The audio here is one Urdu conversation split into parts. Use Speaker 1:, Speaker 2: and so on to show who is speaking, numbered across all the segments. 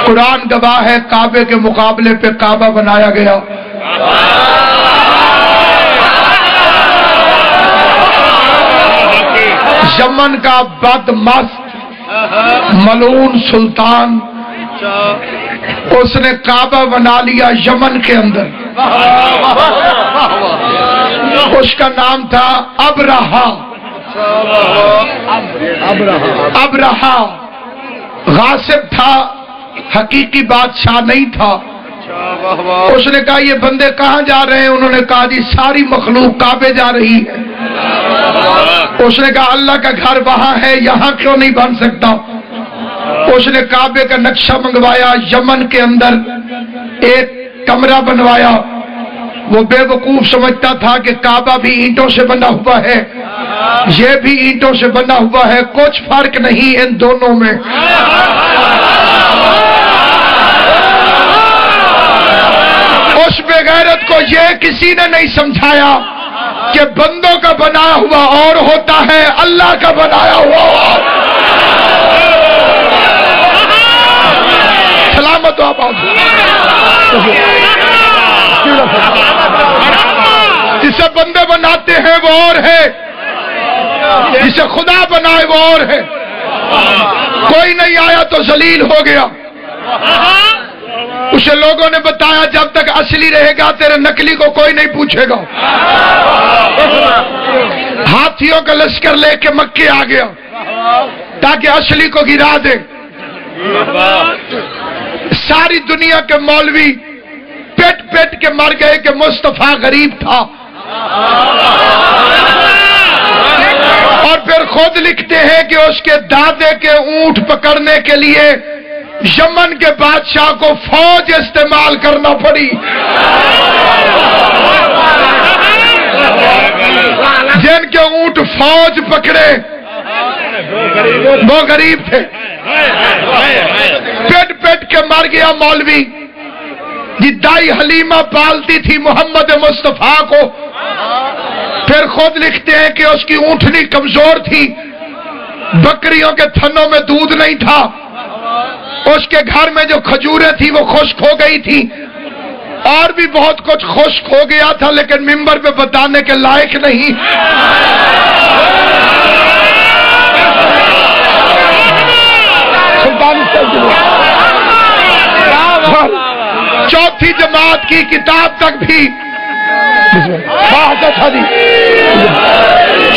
Speaker 1: قرآن گواہ ہے، کعبے کے مقابلے پہ کعبہ بنایا گیا۔ یمن کا بدمست ملعون سلطان اس نے کعبہ بنا لیا یمن کے اندر۔ اس کا نام تھا ابرہا۔ ابرہا غاصب تھا، حقیقی بادشاہ نہیں تھا۔ اس نے کہا یہ بندے کہاں جا رہے ہیں؟ انہوں نے کہا جی ساری مخلوق کعبے جا رہی ہے۔ اس نے کہا اللہ کا گھر وہاں ہے، یہاں کیوں نہیں بن سکتا؟ اس نے کعبے کا نقشہ منگوایا، یمن کے اندر ایک کمرہ بنوایا۔ وہ بے وقوف سمجھتا تھا کہ کعبہ بھی اینٹوں سے بنا ہوا ہے، یہ بھی اینٹوں سے بنا ہوا ہے، کچھ فرق نہیں ان دونوں میں۔ اس بے غیرت کو یہ کسی نے نہیں سمجھایا کہ بندوں کا بنایا ہوا اور ہوتا ہے، اللہ کا بنایا ہوا اور۔ سلامت آباد۔ جسے بندے بناتے ہیں وہ اور ہے، جسے خدا بنائے وہ اور ہے۔ کوئی نہیں آیا تو ذلیل ہو گیا۔ اسے لوگوں نے بتایا جب تک اصلی رہے گا تیرے نکلی کو کوئی نہیں پوچھے گا۔ ہاتھیوں کا لشکر لے کے مکے آ گیا تاکہ اصلی کو گرا دے۔ ساری دنیا کے مولوی پیٹ پیٹ کے مر گئے کہ مصطفیٰ غریب تھا، اور پھر خود لکھتے ہیں کہ اس کے دادے کے اونٹ پکڑنے کے لیے یمن کے بادشاہ کو فوج استعمال کرنا پڑی۔ جن کے اونٹ فوج پکڑے وہ غریب تھے، پیٹ پیٹ کے مر گیا مولوی۔ دائی حلیمہ پالتی تھی محمد مصطفیٰ کو، پھر خود لکھتے ہیں کہ اس کی اونٹنی کمزور تھی، بکریوں کے تھنوں میں دودھ نہیں تھا، اس کے گھر میں جو کھجوریں تھی وہ خشک ہو گئی تھی، اور بھی بہت کچھ خشک ہو گیا تھا لیکن ممبر پہ بتانے کے لائق نہیں۔ چوتھی جماعت کی کتاب تک بھی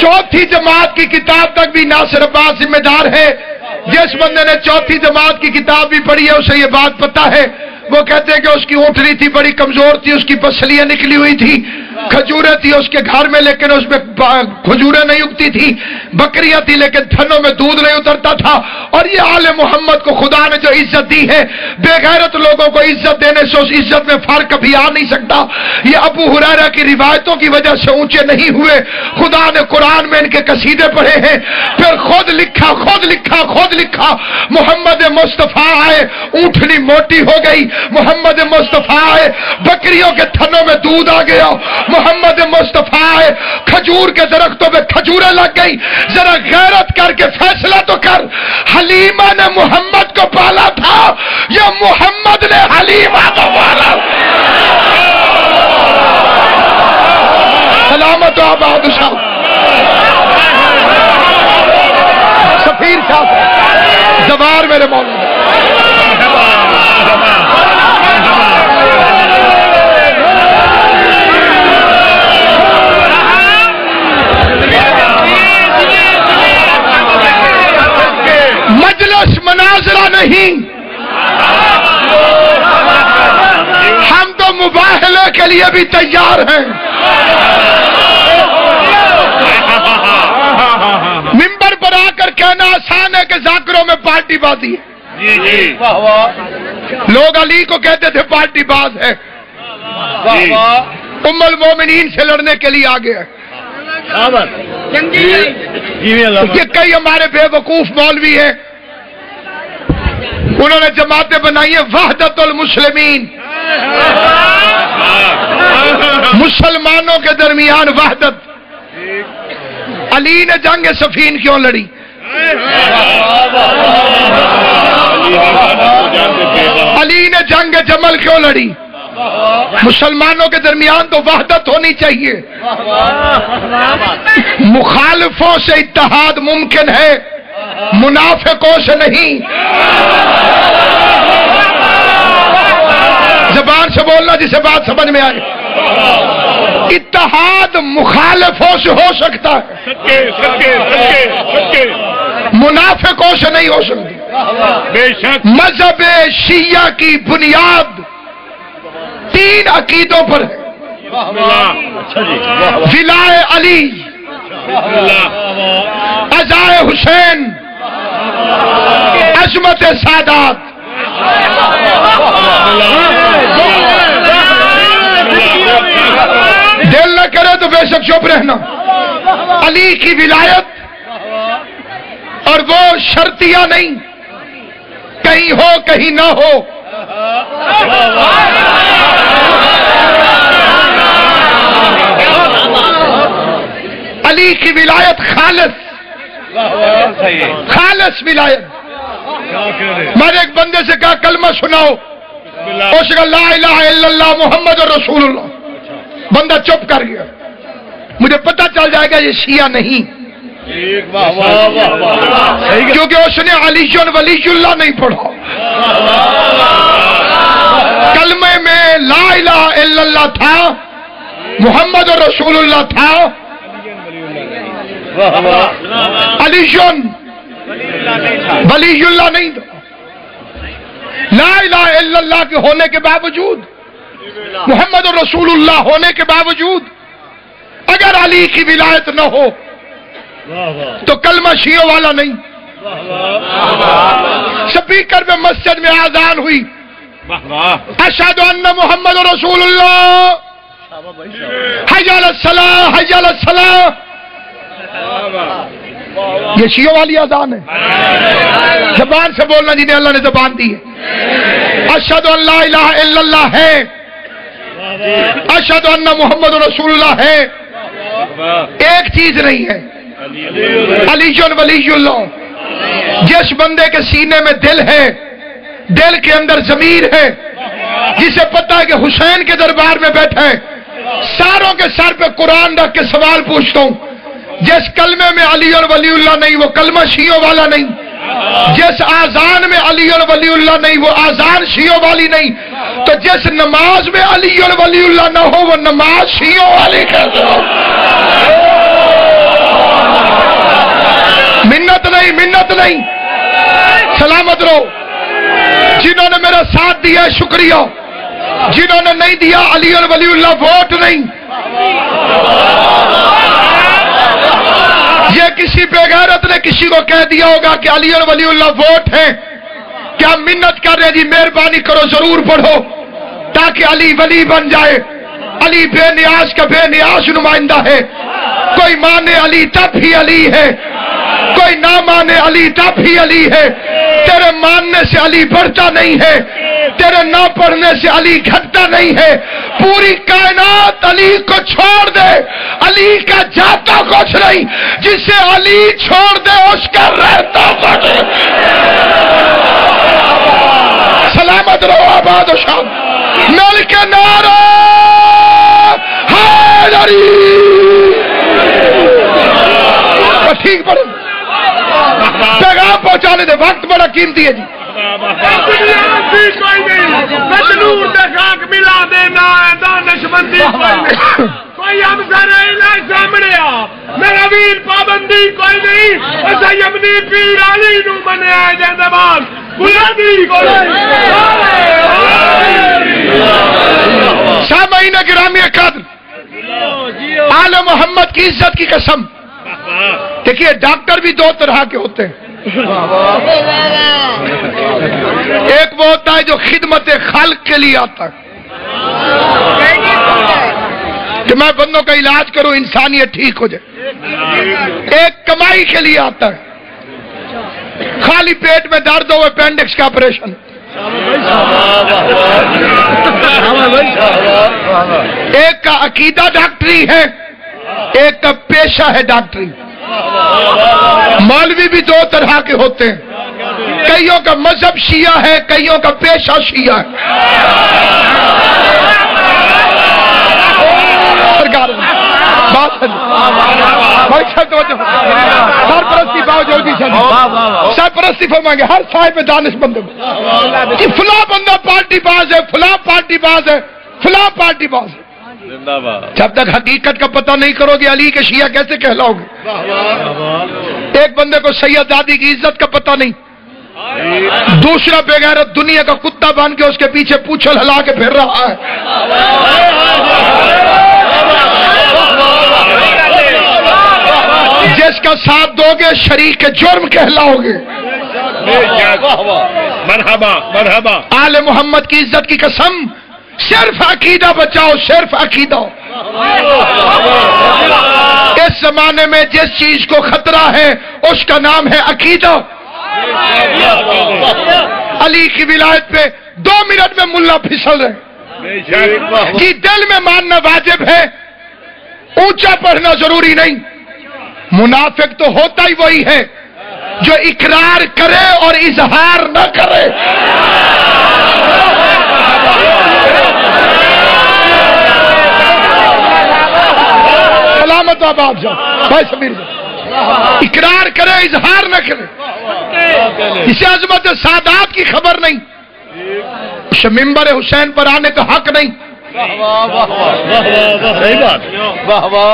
Speaker 1: چوتھی جماعت کی کتاب تک بھی ناصر عباس ذمہ دار ہے۔ جس بندے نے چوتھی جماعت کی کتاب بھی پڑھی ہے اسے یہ بات پتا ہے۔ وہ کہتے ہیں کہ اس کی اونٹنی تھی بڑی کمزور تھی، اس کی پسلیاں نکلی ہوئی تھی، کھجوریں تھی اس کے گھر میں لیکن اس میں کھجوریں نہیں اگتی تھی، بکریاں تھی لیکن تھنوں میں دودھ نہیں اترتا تھا۔ اور یہ آل محمد کو خدا نے جو عزت دی ہے، بے غیرت لوگوں کو عزت دینے سے اس عزت میں فرق کبھی آ نہیں سکتا۔ یہ ابو ہریرہ کی روایتوں کی وجہ سے اونچے نہیں ہوئے، خدا نے قرآن میں ان کے قصیدے پڑھے ہیں، پھر خود لکھا محمد مصطفیٰ آئے، اونٹنی موٹی ہو گئی، محمد مصطفیٰ آئے، بکریوں کے تھنوں میں دودھ آ گیا، محمد مصطفیٰ آئے، کھجور کے درختوں میں کھجوریں لگ گئی۔ ذرا غیرت کر کے فیصلہ تو کر، حلیمہ نے محمد کو پالا تھا یا محمد نے حلیمہ کو پالا؟ سلامت و آباد صاحب، سفیر صاحب، زوار میرے مولانا۔ مجلس مناظرہ نہیں، ہم تو مباہلے کے لیے بھی تیار ہیں۔ ممبر پر آ کر کہنا آسان ہے کہ ذاکروں میں پارٹی بازی ہے۔ لوگ علی کو کہتے تھے پارٹی باز ہے، ام المومنین سے لڑنے کے لیے آگے ہے۔ یہ کئی ہمارے بے وقوف مولوی ہیں، انہوں نے جماعتیں بنائی ہیں وحدت المسلمین، مسلمانوں کے درمیان وحدت۔ علی نے جنگ صفین کیوں لڑی؟ جنگ جمل کیوں لڑی؟ مسلمانوں کے درمیان تو وحدت ہونی چاہیے، مخالفوں سے اتحاد ممکن ہے، منافقوں سے نہیں۔ زبان سے بولنا جسے بات سمجھ میں آئے۔ اتحاد مخالفوں سے ہو سکتا ہے، منافقوں سے نہیں ہو سکتی۔ مذہب شیعہ کی بنیاد 3 عقیدوں پر ہے، ولائے علی، عزائے حسین، عظمت سادات۔ دل نہ کرے تو بے شک چپ رہنا۔ علی کی ولایت اور وہ شرطیہ نہیں، کہیں ہو کہیں نہ ہو، علی کی ولایت خالص ولایت۔ میں نے ایک بندے سے کہا کلمہ سناؤ، اس کا لا الہ الا اللہ محمد رسول اللہ، بندہ چپ کر گیا۔ مجھے پتہ چل جائے گا یہ شیعہ نہیں، کیونکہ اس نے علی ولی اللہ نہیں پڑھا۔ کلمے میں لا الہ الا اللہ تھا، محمد رسول اللہ تھا، علی ولی اللہ نہیں تھا۔ لا الہ الا اللہ کے ہونے کے باوجود، محمد رسول اللہ ہونے کے باوجود، اگر علی کی ولایت نہ ہو تو کلمہ شیعہ والا نہیں۔ سپیکر میں مسجد میں آذان ہوئی، اشہد ان محمد رسول اللہ، حی علی الصلاۃ حی علی الصلاۃ، یہ شیعہ والی آذان ہے۔ زبان سے بولنا جنہیں اللہ نے زبان دی ہے۔ اشہد ان لا الہ الا اللہ ہے، اشہد ان محمد رسول اللہ ہے، ایک چیز نہیں ہے، علی ولی اللہ۔ جس بندے کے سینے میں دل ہے، دل کے اندر ضمیر ہے، جسے پتہ ہے کہ حسین کے دربار میں بیٹھا ہے، ساروں کے سر پہ قرآن رکھ کے سوال پوچھتا ہوں، جس کلمے میں علی اور ولی اللہ نہیں وہ کلمہ شیعوں والا نہیں، جس آذان میں علی اور ولی اللہ نہیں وہ آذان شیعوں والی نہیں، تو جس نماز میں علی اور ولی اللہ نہ ہو وہ نماز شیعوں والی کیسے ہو؟ منت نہیں، منت نہیں، سلامت رہو۔ جنہوں نے میرا ساتھ دیا ہے شکریہ، جنہوں نے نہیں دیا علی اور ولی اللہ ووٹ نہیں۔ یہ کسی بے غیرت نے کسی کو کہہ دیا ہوگا کہ علی اور ولی اللہ ووٹ ہیں، کیا منت کر رہے جی مہربانی کرو ضرور پڑھو تاکہ علی ولی بن جائے۔ علی بے نیاز کا بے نیاز نمائندہ ہے، کوئی مانے علی تب ہی علی ہے، کوئی نہ مانے علی تب ہی علی ہے۔ تیرے ماننے سے علی بڑھتا نہیں ہے، تیرے نہ پڑھنے سے علی گھٹتا نہیں ہے۔ پوری کائنات علی کو چھوڑ دے، علی کا جاتا کچھ نہیں، جسے علی چھوڑ دے اس کا رہتا کچھ نہیں۔ سلامت رہو، آباد و شاد، مل کے نعرہ حیدری۔ ٹھیک پڑھو، پیغام پہنچانے دے، وقت بڑا قیمتی ہے جی۔
Speaker 2: کوئی ہم سامنے میرا ویر پابندی کوئی نہیں، یمنی پیر علی نو منیا جندبان بلندی
Speaker 1: سامعین گرامی قدر، آل محمد کی عزت کی قسم، دیکھیے ڈاکٹر بھی 2 طرح کے ہوتے ہیں، ایک وہ ہوتا ہے جو خدمت خلق کے لیے آتا ہے کہ میں بندوں کا علاج کروں انسانیت ٹھیک ہو جائے، ایک کمائی کے لیے آتا ہے، خالی پیٹ میں درد ہو اپینڈکس کا آپریشن، ایک کا عقیدہ ڈاکٹری ہے، ایک کا پیشہ ہے ڈاکٹری۔ مولوی بھی 2 طرح کے ہوتے ہیں، کئیوں کا مذہب شیعہ ہے، کئیوں کا پیشہ شیعہ ہے۔ سرپرستی باوجود سرپرستی فرمائیں گے ہر صاحب دانش بندے کہ فلاں بندہ پارٹی باز ہے، فلاں پارٹی باز ہے، فلاں پارٹی باز ہے۔ جب تک حقیقت کا پتہ نہیں کرو گے علی کے شیعہ کیسے کہلاؤ گے؟ ایک بندے کو سید دادی کی عزت کا پتہ نہیں، دوسرا بے غیرت دنیا کا کتا بن کے اس کے پیچھے پوچھل ہلا کے پھر رہا ہے۔ جس کا ساتھ دو گے شریک جرم کہلاؤ گے۔
Speaker 2: مرحبا مرحبا۔
Speaker 1: آل محمد کی عزت کی قسم، صرف عقیدہ بچاؤ، صرف عقیدہ۔ اس زمانے میں جس چیز کو خطرہ ہے اس کا نام ہے عقیدہ۔ علی کی ولایت پہ 2 منٹ میں ملا پھسل رہے کہ دل میں ماننا واجب ہے، اونچا پڑھنا ضروری نہیں۔ منافق تو ہوتا ہی وہی ہے جو اقرار کرے اور اظہار نہ کرے۔ سلامت آباد جاؤ بھائی سمیر جاؤ، اقرار کرے اظہار نہ کرے، اسے عظمت سادات کی خبر نہیں، اسے منبر حسین پر آنے کا حق نہیں۔
Speaker 2: صحیح بات،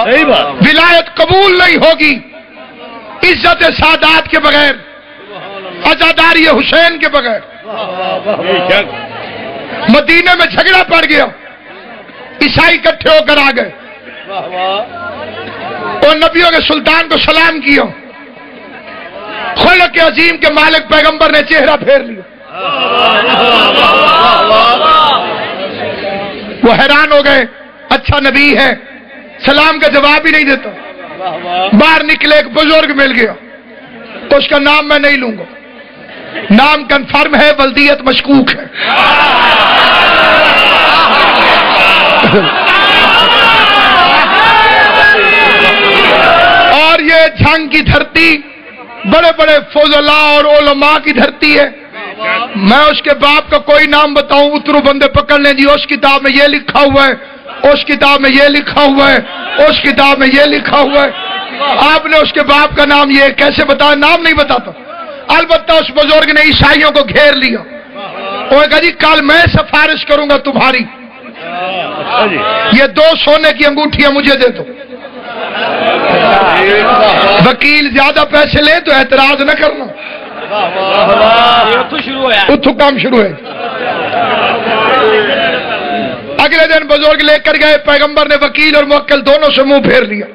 Speaker 2: صحیح بات۔
Speaker 1: ولایت قبول نہیں ہوگی عزت سادات کے بغیر، عزاداری حسین کے بغیر۔ مدینے میں جھگڑا پڑ گیا، عیسائی اکٹھے ہو کر آ گئے اور نبیوں کے سلطان کو سلام کیا، خلق عظیم کے مالک پیغمبر نے چہرہ پھیر لیا۔ وہ حیران ہو گئے، اچھا نبی ہے، سلام کا جواب ہی نہیں دیتا۔ باہر نکلے، ایک بزرگ مل گیا، اس کا نام میں نہیں لوں گا، نام کنفرم ہے، ولدیت مشکوک ہے۔ اور یہ جھنگ کی دھرتی بڑے بڑے فضلاء اور علماء کی دھرتی ہے۔ میں اس کے باپ کا کوئی نام بتاؤں، اترو بندے پکڑ لیں جی اس کتاب میں یہ لکھا ہوا ہے، اس کتاب میں یہ لکھا ہوا ہے، اس کتاب میں یہ لکھا ہوا ہے۔ آپ نے اس کے باپ کا نام یہ کیسے بتایا؟ نام نہیں بتاتا۔ البتہ اس بزرگ نے عیسائیوں کو گھیر لیا، وہ کہا جی کل میں سفارش کروں گا تمہاری، یہ 2 سونے کی انگوٹھیاں مجھے دے دو۔ وکیل زیادہ پیسے لے تو اعتراض نہ کرنا، اتھو کام شروع ہے۔ اگلے دن بزرگ لے کر گئے، پیغمبر نے وکیل اور موکل دونوں سے منہ پھیر لیا،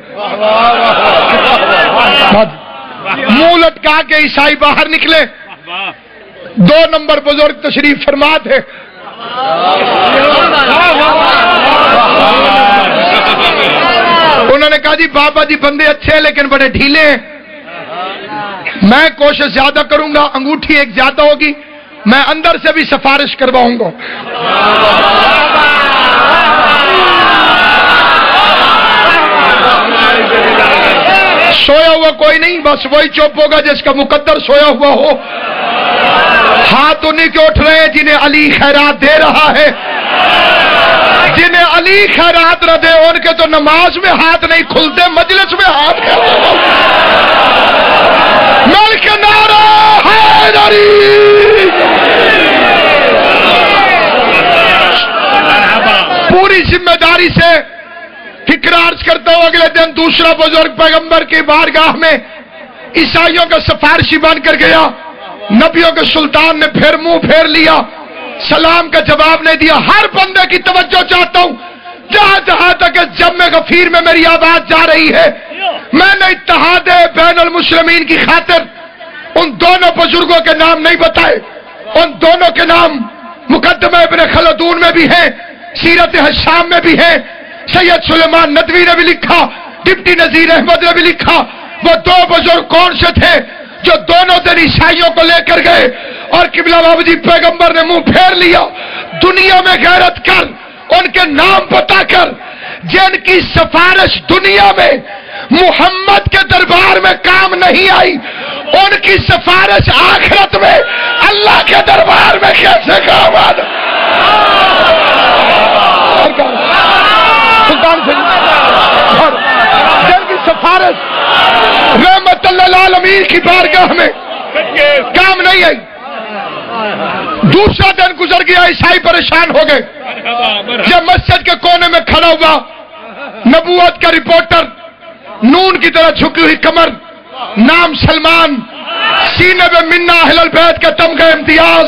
Speaker 1: منہ لٹکا کے عیسائی باہر نکلے۔ 2 نمبر بزرگ تشریف فرما تھے، انہوں نے کہا جی بابا جی بندے اچھے ہیں لیکن بڑے ڈھیلے ہیں، میں کوشش زیادہ کروں گا، انگوٹھی ایک زیادہ ہوگی، میں اندر سے بھی سفارش کرواؤں گا۔ سویا ہوا کوئی نہیں، بس وہی چپ ہوگا جس کا مقدر سویا ہوا ہو۔ ہاتھ انہیں کے اٹھ رہے ہیں جنہیں علی خیرات دے رہا ہے، جنہیں علی خیرات نہ دے ان کے تو نماز میں ہاتھ نہیں کھلتے، مجلس میں ہاتھ کھلتے۔ مل کے نعرہ حیدری، پوری ذمہ داری سے فکر عرض کرتا ہوں۔ اگلے دن دوسرا بزرگ پیغمبر کی بارگاہ میں عیسائیوں کا سفارشی بن کر گیا، نبیوں کے سلطان نے پھر منہ پھیر لیا، سلام کا جواب نہیں دیا۔ ہر بندے کی توجہ چاہتا ہوں، جہاں جہاں تک جم غفیر میں میری آواز جا رہی ہے، میں نے اتحاد بین المسلمین کی خاطر ان دونوں بزرگوں کے نام نہیں بتائے، ان دونوں کے نام مقدمہ ابن خلدون میں بھی ہیں، سیرت حشام میں بھی ہیں، سید سلیمان ندوی نے بھی لکھا، ڈپٹی نذیر احمد نے بھی لکھا۔ وہ 2 بزرگ کون سے تھے جو دونوں دن عیسائیوں کو لے کر گئے اور قبلہ بابا جی پیغمبر نے منہ پھیر لیا؟ دنیا میں غیرت کر، ان کے نام بتا کر، جن کی سفارش دنیا میں محمد کے دربار میں کام نہیں آئی، ان کی سفارش آخرت میں اللہ کے دربار میں کیسے کام آنا؟ سلطان سے جن کی سفارش رحمت للعالمین کی بارگاہ میں کام نہیں آئی. دوسرا دن گزر گیا، عیسائی پریشان ہو گئے. جب مسجد کے کونے میں کھڑا ہوا، نبوت کا رپورٹر، نون کی طرح جھکی ہوئی کمر، نام سلمان، سینے میں منا اہل البیت کا تمغہ امتیاز،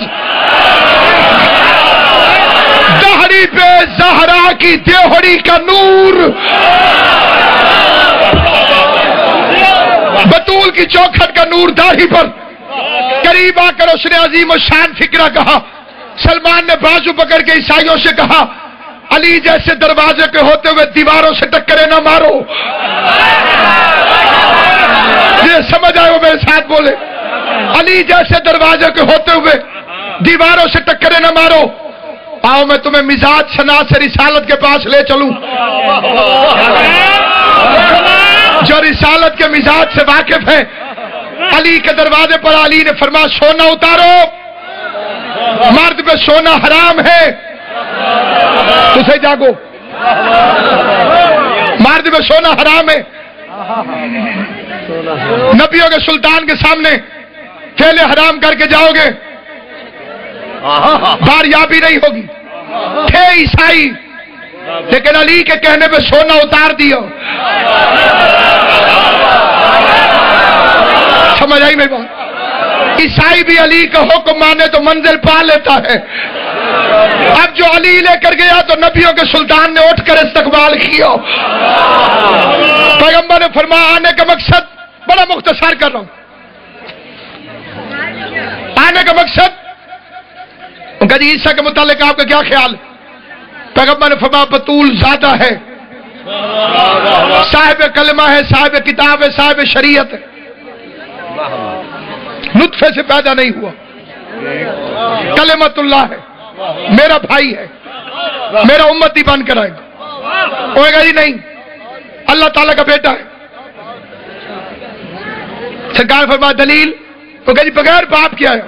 Speaker 1: دہڑی پہ زہرا کی دیوہڑی کا نور، بطول کی چوکھٹ کا نور داڑھی پر. قریب آ کر اس نے عظیم و شان فکرہ کہا. سلمان نے بازو پکڑ کے عیسائیوں سے کہا، علی جیسے دروازے کے ہوتے ہوئے دیواروں سے ٹکرے نہ مارو. یہ سمجھ آئے وہ میرے ساتھ بولے، علی جیسے دروازے کے ہوتے ہوئے دیواروں سے ٹکرے نہ مارو. آؤ میں تمہیں مزاج شناس رسالت کے پاس لے چلوں، جو رسالت کے مزاج سے واقف ہے. علی کے دروازے پر علی نے فرمایا سونا اتارو، مرد پہ سونا حرام ہے. تجھے جاگو، مرد پہ سونا حرام ہے. نبیوں کے سلطان کے سامنے کیلے حرام کر کے جاؤ گے، باریابی نہیں ہوگی. تھے عیسائی لیکن علی کے کہنے پہ سونا اتار دیا. سمجھ آئی میری بات؟ عیسائی بھی علی کا حکم مانے تو منزل پا لیتا ہے. اب جو علی لے کر گیا تو نبیوں کے سلطان نے اٹھ کر استقبال کیا. پیغمبر نے فرمایا آنے کا مقصد بڑا مختصر کر رہا ہوں. آنے کا مقصد ان کا جی عیسیٰ کے متعلق آپ کا کیا خیال ہے؟ پیغمبر نے فرمایا بطول زیادہ ہے، صاحب کلمہ ہے، صاحب کتاب ہے، صاحب شریعت ہے، نطفے سے پیدا نہیں ہوا، کلمت اللہ ہے، میرا بھائی ہے، میرا امتی بن کر آئے گا. ہوئے گا ہی نہیں، اللہ تعالیٰ کا بیٹا ہے. سرکار فرمایا دلیل؟ تو کہ جی بغیر باپ کیا ہے.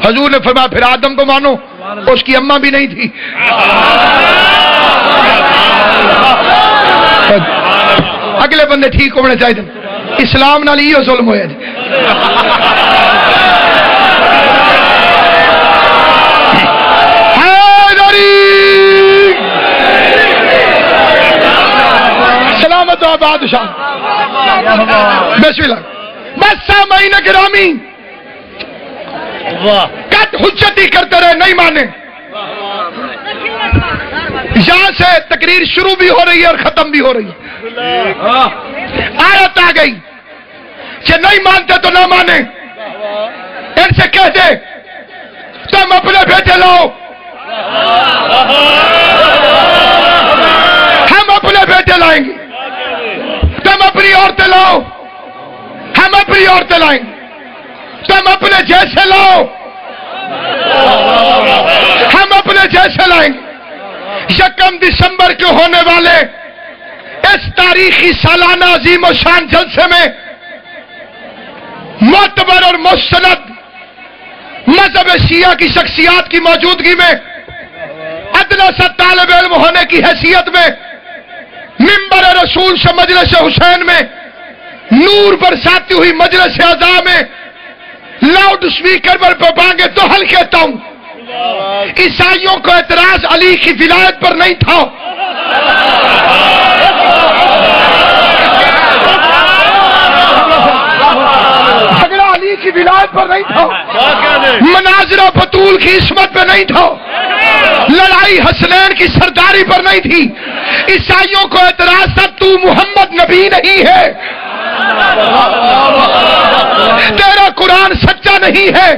Speaker 1: حضور نے فرمایا پھر آدم کو مانو، اس کی اماں بھی نہیں تھی. اگلے بندے ٹھیک ہونے چاہیے. اسلام نال یہ ظلم ہویا جی. سلامت و آباد شاہ. بسم اللہ. بس سامعین گرامی، کٹ حجتی کرتے رہے، نہیں مانے. یہاں سے تقریر شروع بھی ہو رہی ہے اور ختم بھی ہو رہی ہے. آیت آ گئی کہ نہیں مانتے تو نہ مانے. ان سے کہہ دے تم اپنے بیٹے لاؤ، ہم اپنے بیٹے لائیں گے. تم اپنی عورتیں لاؤ، ہم اپنی عورتیں لائیں گے. تم اپنے جیسے لاؤ، ہم اپنے جیسے لائیں گے. 1 دسمبر کے ہونے والے اس تاریخی سالانہ عظیم و شان جلسے میں معتبر اور مستند مذہب شیعہ کی شخصیات کی موجودگی میں ادنا سا طالب علم ہونے کی حیثیت میں منبر رسول سے مجلس حسین میں نور برساتی ہوئی مجلس اعضاء میں لاؤڈ سپیکر پر بانگے دوہل کہتا ہوں. عیسائیوں کو اعتراض علی کی ولایت پر نہیں تھا، جھگڑا علی کی ولایت پر نہیں تھا، مناظرہ بطول کی عصمت پہ نہیں تھا، لڑائی حسنین کی سرداری پر نہیں تھی. عیسائیوں کو اعتراض تھا تو محمد نبی نہیں ہے، تیرا قرآن سچا نہیں ہے،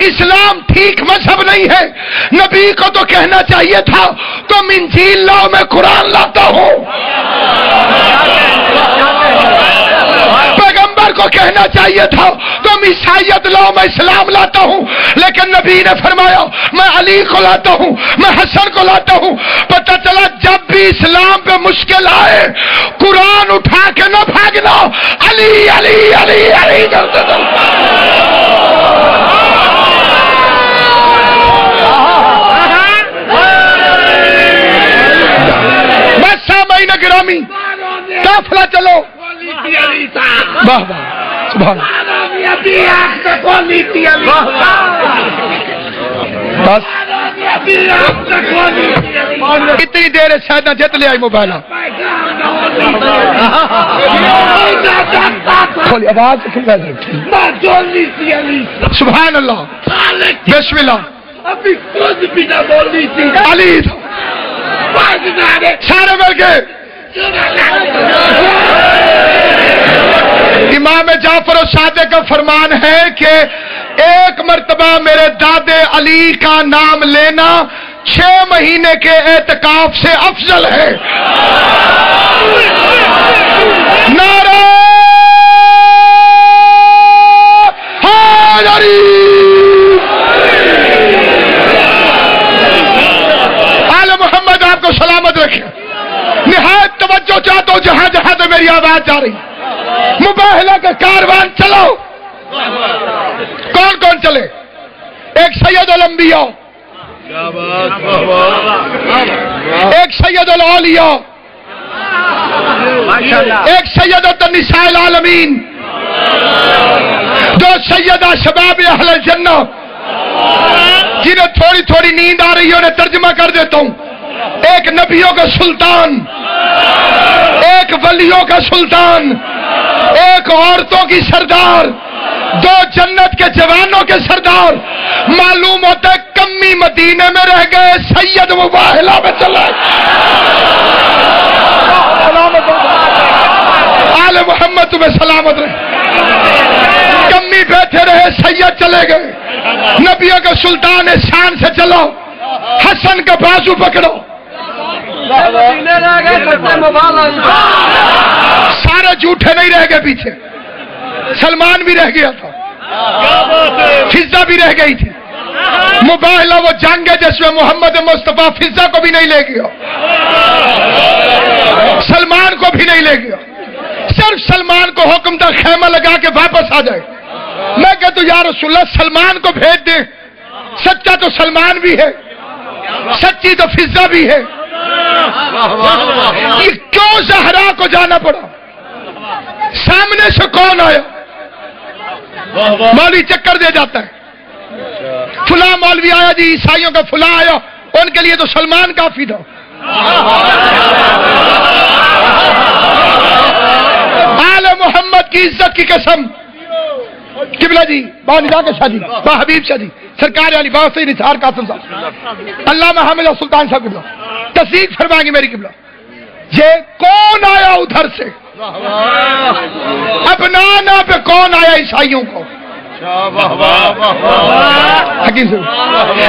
Speaker 1: اسلام ٹھیک مذہب نہیں ہے. نبی کو تو کہنا چاہیے تھا تم انجیل لاؤ میں قرآن لاتا ہوں. پیغمبر عمر کو کہنا چاہیے تھا تم عیسائیت لاؤ میں اسلام لاتا ہوں، لیکن نبی نے فرمایا میں علی کو لاتا ہوں، میں حسن کو لاتا ہوں۔ پتہ چلا جب بھی اسلام پہ مشکل آئے قرآن اٹھا کے نہ بھاگنا، علی علی علی علی کرتے تھے۔ بس سامعین گرامی قافلہ چلو، واہ واہ سبحان بس اتنی دیر شاید نہ جت لے آئی موبائل کھولی آواز سبحان اللہ بسم اللہ علی سارے مل کے امام جعفر الصادق کا فرمان ہے کہ ایک مرتبہ میرے دادے علی کا نام لینا 6 مہینے کے اعتکاف سے افضل ہے۔ نعرہ حیدری، آل محمد آپ کو سلامت رکھے۔ نہایت توجہ چاہتا ہوں جہاں جہاں تو میری آواز جا رہی، مباہلہ کا کاروان چلاؤ۔ کون کون چلے؟ ایک سید الانبیاء، ایک سید الاولیاء، ایک سیدۃ النساء العالمین، دو سیدہ شباب اہل الجنہ، جنہیں تھوڑی تھوڑی نیند آ رہی ہے انہیں ترجمہ کر دیتا ہوں۔ ایک نبیوں کا سلطان، ایک ولیوں کا سلطان، ایک عورتوں کی سردار، دو جنت کے جوانوں کے سردار۔ معلوم ہوتا ہے کمی مدینے میں رہ گئے، سید مباہلہ میں چلا۔ آل محمد تمہیں سلامت رہے۔ کمی بیٹھے رہے، سید چلے گئے۔ نبیوں کا سلطان شان سے چلو، حسن کا بازو پکڑو۔ سارے جھوٹے نہیں رہ گئے پیچھے، سلمان بھی رہ گیا تھا، فضہ بھی رہ گئی تھی۔ مباہلہ وہ جنگ ہے جس میں محمد مصطفیٰ فضہ کو بھی نہیں لے گیا، سلمان کو بھی نہیں لے گیا۔ صرف سلمان کو حکم تھا خیمہ لگا کے واپس آ جائے۔ میں کہتا ہوں یا رسول اللہ سلمان کو بھیج دیں، سچا تو سلمان بھی ہے، سچی تو فضہ بھی ہے، یہ کیوں زہرا کو جانا پڑا؟ سامنے سے کون آیا؟ مولوی چکر دے جاتا ہے، فلاں مولوی آیا جی، عیسائیوں کا فلاں آیا، ان کے لیے تو سلمان کافی تھا۔ آل محمد کی عزت کی قسم، قبلہ جی با نظام کے شادی، با حبیب شادی، سرکار علی با سید نثار قاسم صاحب، علامہ حامد سلطان صاحب قبلہ تصدیق فرمائیں گے میری قبلہ۔ یہ کون آیا ادھر سے؟ ابنانا پہ کون آیا عیسائیوں کو؟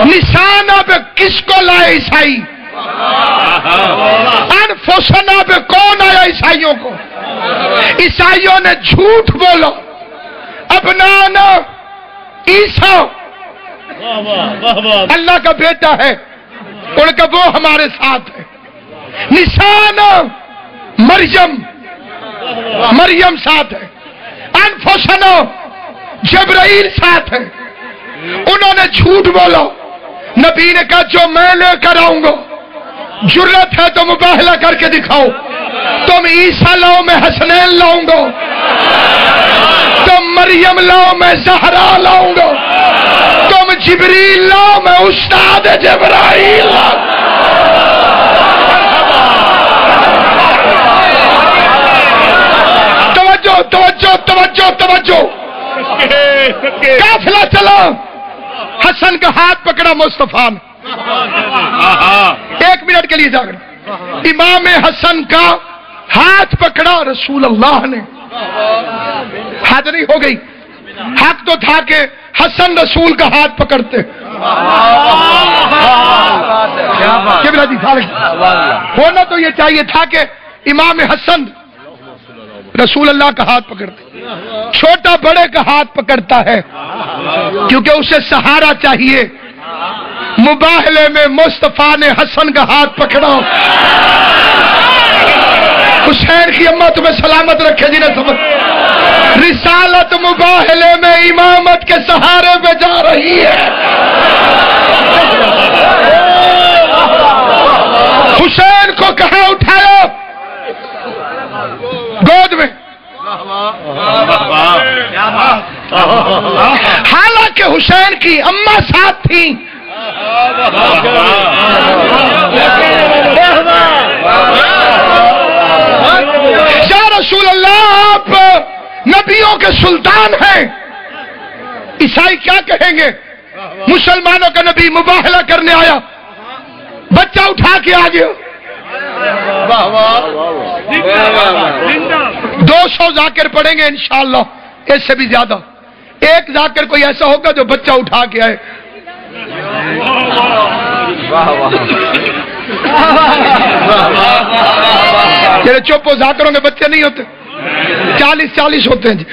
Speaker 1: نشانہ پہ کس کو لائے عیسائی؟ انفسنا پہ کون آیا عیسائیوں کو؟ عیسائیوں نے جھوٹ بولا، ابنانا عیسیٰ اللہ کا بیٹا ہے، ان کا وہ ہمارے ساتھ ہے۔ نشانہ مریم ساتھ ہے، انفسنا جبرائیل ساتھ ہے۔ انہوں نے جھوٹ بولا، نبی نے کہا جو میں لے کر آؤں گا، جرت ہے تو مباہلہ کر کے دکھاؤ۔ تم عیسیٰ لاؤ میں حسنین لاؤں گا، تم مریم لاؤ میں زہرا لاؤں گا، تم جبریل لاؤ میں استاد جبرائیل لاؤں۔ توجہ توجہ توجہ توجہ، قافلہ چلا، حسن کا ہاتھ پکڑا مصطفیٰ نے، 1 منٹ کے لیے جاگرے، امام حسن کا ہاتھ پکڑا رسول اللہ نے۔ حد نہیں ہو گئی، حق تو تھا کہ حسن رسول کا ہاتھ پکڑتے۔ ہونا تو یہ چاہیے تھا کہ امام حسن رسول اللہ کا ہاتھ پکڑتے۔ چھوٹا بڑے کا ہاتھ پکڑتا ہے کیونکہ اسے سہارا چاہیے. مباہلے میں مصطفیٰ نے حسن کا ہاتھ پکڑا. حسین کی اماں تمہیں سلامت رکھے جی نے سمجھ. رسالت مباہلے میں امامت کے سہارے پہ جا رہی ہے. حسین کو کہاں اٹھایا؟ گود میں. حالانکہ حسین کی اماں ساتھ تھیں. یا رسول اللہ آپ نبیوں کے سلطان ہیں. عیسائی کیا کہیں گے؟ مسلمانوں کا نبی مباہلہ کرنے آیا، بچہ اٹھا کے آ گیا. 200 ذاکر پڑھیں گے انشاءاللہ، اس سے بھی زیادہ. ایک ذاکر کوئی ایسا ہوگا جو بچہ اٹھا کے آئے. تیرے چپ ہو، ذاکروں کے بچے نہیں ہوتے، 40 ہوتے ہیں جی.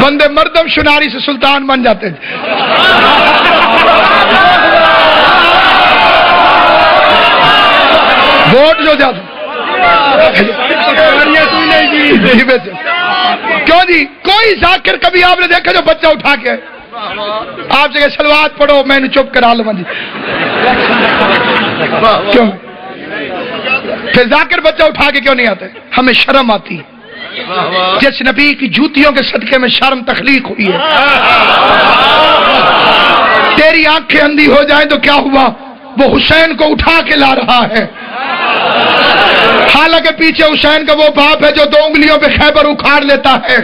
Speaker 1: بندے مردم شناری سے سلطان بن جاتے ہیں. ووٹ جو جاتے کیوں جی؟ کوئی ذاکر کبھی آپ نے دیکھا جو بچہ اٹھا کے آپ سے سلوات پڑھو میں نے چپ کرا لوں جی. کیوں؟ پھر ذاکر بچہ اٹھا کے کیوں نہیں آتے؟ ہمیں شرم آتی ہے. جس نبی کی جوتیوں کے صدقے میں شرم تخلیق ہوئی ہے. تیری آنکھیں اندھی ہو جائیں تو کیا ہوا؟ وہ حسین کو اٹھا کے لا رہا ہے. حالانکہ پیچھے حسین کا وہ باپ ہے جو 2 انگلیوں پہ خیبر اکھاڑ لیتا ہے.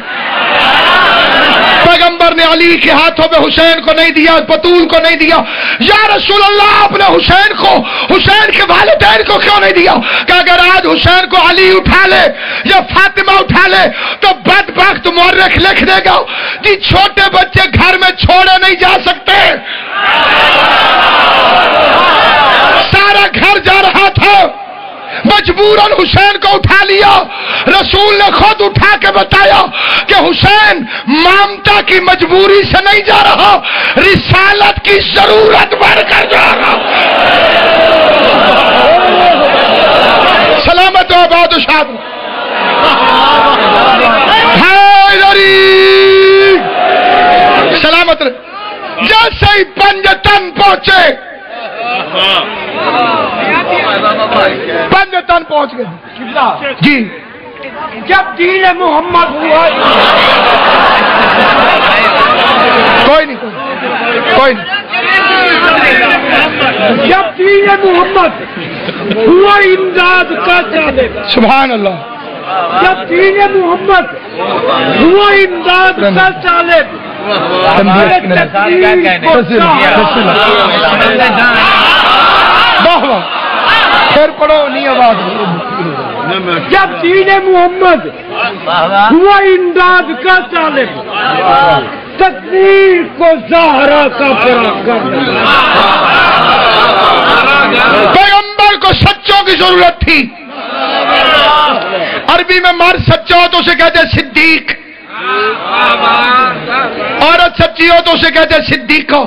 Speaker 1: پیغمبر نے علی کے ہاتھوں پہ حسین کو نہیں دیا، بطول کو نہیں دیا. یا رسول اللہ آپ نے حسین کو، حسین کے والدین کو کیوں نہیں دیا؟ کہ اگر آج حسین کو علی اٹھا لے یا فاطمہ اٹھا لے تو بدبخت مورخ لکھ دے گا کہ چھوٹے بچے گھر میں چھوڑے نہیں جا سکتے. سارا گھر جا رہا تھا، مجبوراً حسین کو اٹھا لیا. رسول نے خود اٹھا کے بتایا کہ حسین مامتا کی مجبوری سے نہیں جا رہا، رسالت کی ضرورت بڑھ کر جا رہا. سلامت و آباد و شاد. سلامت. جیسے ہی پنجتن پہنچے، پنجتن پہنچ گئے جی.
Speaker 2: جب دین محمد ہوا،
Speaker 1: کوئی نہیں.
Speaker 2: جب دین محمد ہوا امداد کا طالب.
Speaker 1: سبحان اللہ.
Speaker 2: جب دین محمد ہوا امداد کا طالب،
Speaker 1: پھر پڑھو نہیں آواز.
Speaker 2: جب دین محمد ہوا امداد کا طالب، تقدیر کو زہرا کا پراغن.
Speaker 1: پیغمبر کو سچوں کی ضرورت تھی. عربی میں مرد سچا ہو تو اسے کہتے ہیں صدیق، عورت سچی ہو تو اسے کہتے ہیں صدیقہ.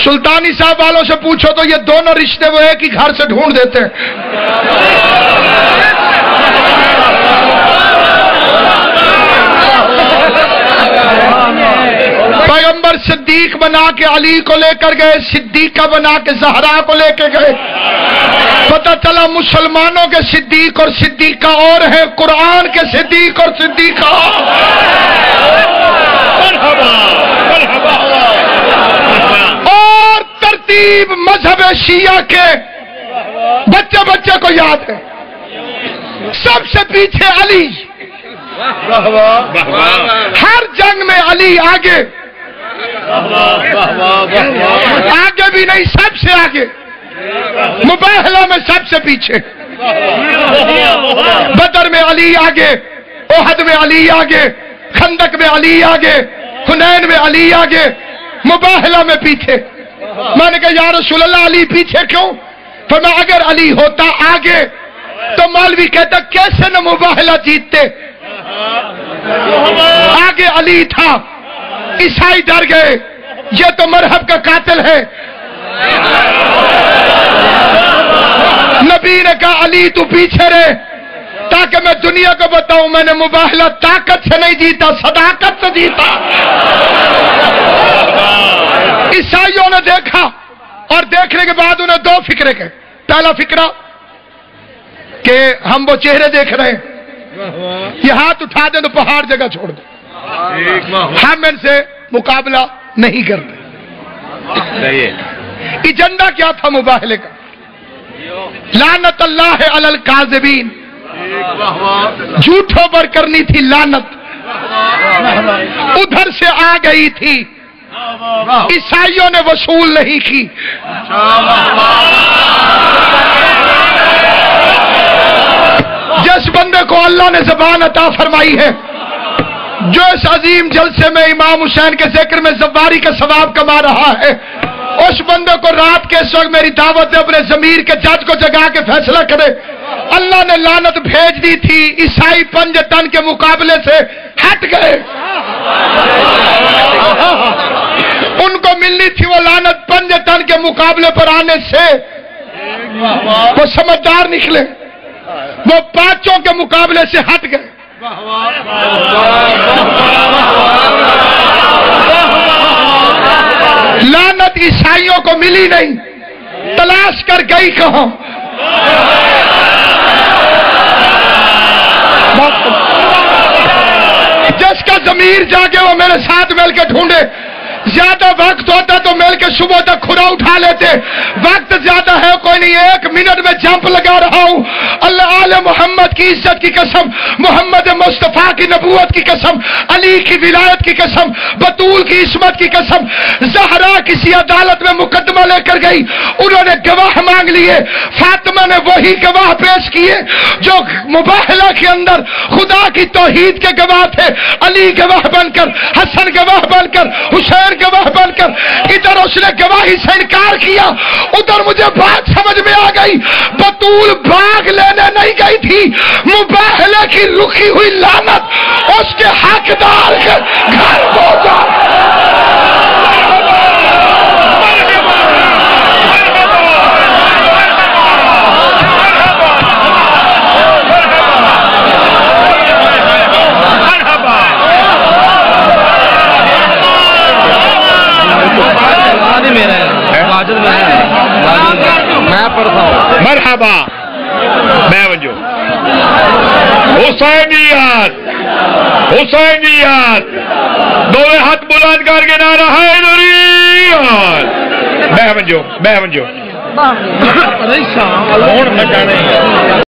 Speaker 1: سلطانی صاحب والوں سے پوچھو تو یہ دونوں رشتے وہ ایک ہی گھر سے ڈھونڈ دیتے ہیں. پیغمبر صدیق بنا کے علی کو لے کر گئے، صدیقہ بنا کے زہرا کو لے کے گئے. پتہ چلا مسلمانوں کے صدیق اور صدیقہ اور ہیں، قرآن کے صدیق اور صدیقہ. اور ترتیب مذہب شیعہ کے بچے بچے کو یاد ہے، سب سے پیچھے علی. ہر جنگ میں علی آگے، آگے بھی نہیں سب سے آگے. مباہلہ میں سب سے پیچھے. بدر میں علی آگے، احد میں علی آگے، خندق میں علی آگے، حنین میں علی آگے، مباہلہ میں پیچھے. میں نے کہا یا رسول اللہ علی پیچھے کیوں؟ فرمایا اگر علی ہوتا آگے تو مولوی کہتا کیسے نہ مباہلہ جیتتے، آگے علی تھا، عیسائی ڈر گئے یہ تو مرحب کا قاتل ہے۔ نبی نے کہا علی تو پیچھے رہے تاکہ میں دنیا کو بتاؤں میں نے مباہلہ طاقت سے نہیں جیتا، صداقت سے جیتا۔ عیسائیوں نے دیکھا اور دیکھنے کے بعد انہیں دو فکرے کے، پہلا فکرہ کہ ہم وہ چہرے دیکھ رہے ہیں، یہ ہاتھ اٹھا دیں تو پہاڑ جگہ چھوڑ دیں، ہم ان سے مقابلہ نہیں کرتے۔ ایجنڈا کیا تھا مباہلے کا؟ لعنت اللہ علی الکاذبین، جھوٹوں پر کرنی تھی لعنت، ادھر سے آ گئی تھی، عیسائیوں نے وصول نہیں کی۔ جس بندے کو اللہ نے زبان عطا فرمائی ہے، جو اس عظیم جلسے میں امام حسین کے ذکر میں زواری کا ثواب کما رہا ہے، اس بندے کو رات کے اس وقت میری دعوت اپنے ضمیر کے جج کو جگا کے فیصلہ کرے۔ اللہ نے لعنت بھیج دی تھی، عیسائی 5 ٹن کے مقابلے سے ہٹ گئے، ان کو ملنی تھی وہ لعنت 5 ٹن کے مقابلے پر آنے سے، وہ سمجھدار نکلے، وہ 5 کے مقابلے سے ہٹ گئے۔ لعنت عیسائیوں کو ملی نہیں، تلاش کر گئی کہاں؟ جس کا ضمیر جاگے وہ میرے ساتھ مل کے ڈھونڈے۔ زیادہ وقت ہوتا تو مل کے صبح تک کھرا اٹھا لیتے، وقت زیادہ ہے کوئی نہیں، 1 منٹ میں جمپ لگا رہا ہوں۔ اللہ آل محمد کی عزت کی قسم، محمد مصطفیٰ کی نبوت کی قسم، علی کی ولایت کی قسم، بطول کی عصمت کی قسم، زہرا کسی عدالت میں مقدمہ لے کر گئی، انہوں نے گواہ مانگ لیے، فاطمہ نے وہی گواہ پیش کیے جو مباہلہ کے اندر خدا کی توحید کے گواہ تھے، علی گواہ بن کر، حسن گواہ بن کر، حسین گواہ بن کر، ادھر اس نے گواہی سے انکار کیا، ادھر مجھے بات سمجھ میں آ گئی، بطول باغ لینے نہیں گئی تھی، مباہلے کی رکی ہوئی لعنت اس کے حقدار کے گھر پہنچا۔
Speaker 2: مرحبا میں وجو حسینیت، حسینیت دو ہاتھ بلند کر کے نعرہ حیدریت، میں وجو